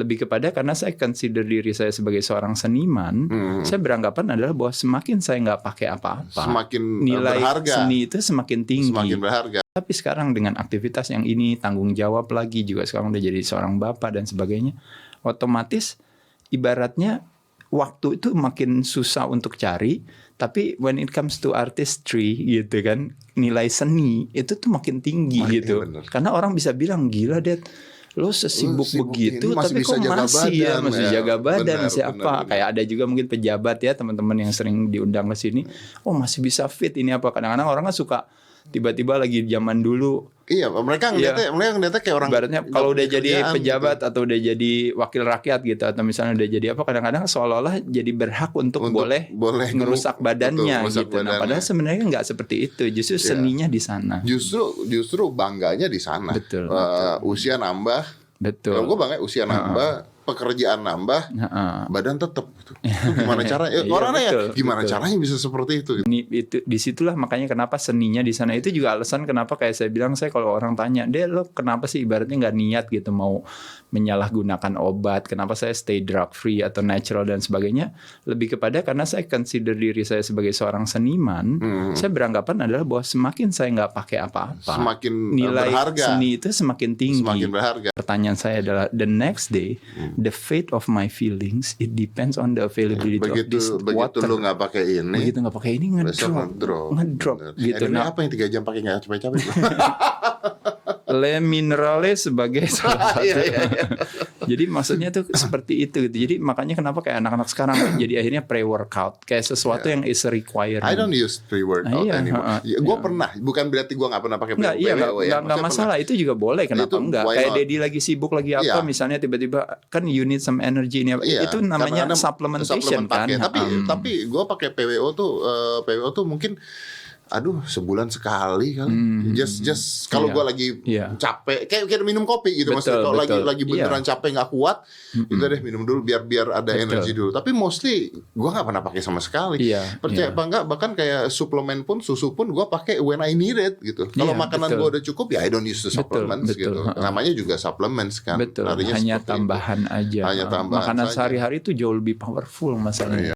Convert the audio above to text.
Lebih kepada karena saya consider diri saya sebagai seorang seniman, saya beranggapan adalah bahwa semakin saya nggak pakai apa-apa, Semakin nilai berharga. seni itu semakin tinggi. Semakin berharga. Tapi sekarang dengan aktivitas yang ini, tanggung jawab lagi juga sekarang udah jadi seorang bapak dan sebagainya, otomatis ibaratnya waktu itu makin susah untuk cari. Tapi when it comes to artistry gitu kan, nilai seni itu tuh makin tinggi gitu. Bener. Karena orang bisa bilang, gila Dad, lo sesibuk begitu tapi kok masih jaga badan, masih apa. Kayak ada juga mungkin pejabat ya, teman-teman yang sering diundang ke sini, oh masih bisa fit ini apa. Kadang-kadang orang kan suka tiba-tiba lagi zaman dulu. Iya, mereka ngeliatnya kayak orang. Ibaratnya kalau udah jadi pejabat gitu, atau udah jadi wakil rakyat gitu, atau misalnya udah jadi apa, kadang-kadang seolah-olah jadi berhak untuk boleh ngerusak badannya gitu. Nah, padahal sebenarnya nggak seperti itu. Justru seninya di sana. Justru bangganya di sana. Betul. Usia nambah. Betul. Kalau gue bangga usia nambah. Pekerjaan nambah, badan tetap gitu. Itu gimana caranya? Gimana caranya bisa seperti itu? Itu disitulah makanya kenapa seninya di sana. Itu juga alasan kenapa kayak saya bilang, saya kalau orang tanya, "Deh, lo kenapa sih ibaratnya nggak niat gitu mau menyalahgunakan obat? Kenapa saya stay drug free atau natural dan sebagainya?" Lebih kepada karena saya consider diri saya sebagai seorang seniman, saya beranggapan adalah bahwa semakin saya nggak pakai apa-apa, semakin nilai berharga. seni itu semakin tinggi. Semakin berharga. Pertanyaan saya adalah, the next day, the fate of my feelings it depends on the availability of this water. Begitu lu nggak pakai ini, ngedrop gitu. Nah, apa yang 3 jam pakai nggak capek-capek? Le minerale sebagai salah satu. Jadi maksudnya tuh seperti itu gitu. Jadi makanya kenapa kayak anak-anak sekarang jadi akhirnya pre-workout kayak sesuatu yang is a requirement. I don't use pre-workout anymore. Gue pernah, bukan berarti gue nggak pernah pakai PWO ya. Nggak masalah, itu juga boleh. Kenapa enggak? Kayak Dedi lagi sibuk lagi apa, misalnya tiba-tiba kan you need some energy ini. Itu namanya supplementation kan. Tapi gue pakai PWO tuh mungkin sebulan sekali kali. Just kalau gue lagi capek, kayak minum kopi gitu. Maksudnya kalau lagi beneran capek nggak kuat, itu deh minum dulu biar ada energi dulu. Tapi mostly gue nggak pernah pakai sama sekali. Percaya apa enggak? Bahkan kayak suplemen pun, susu pun gue pakai when I need it gitu. Kalau makanan gue udah cukup, ya I don't use the supplements gitu. Namanya juga supplements kan. Hanya tambahan aja. Makanan sehari-hari itu jauh lebih powerful masalahnya.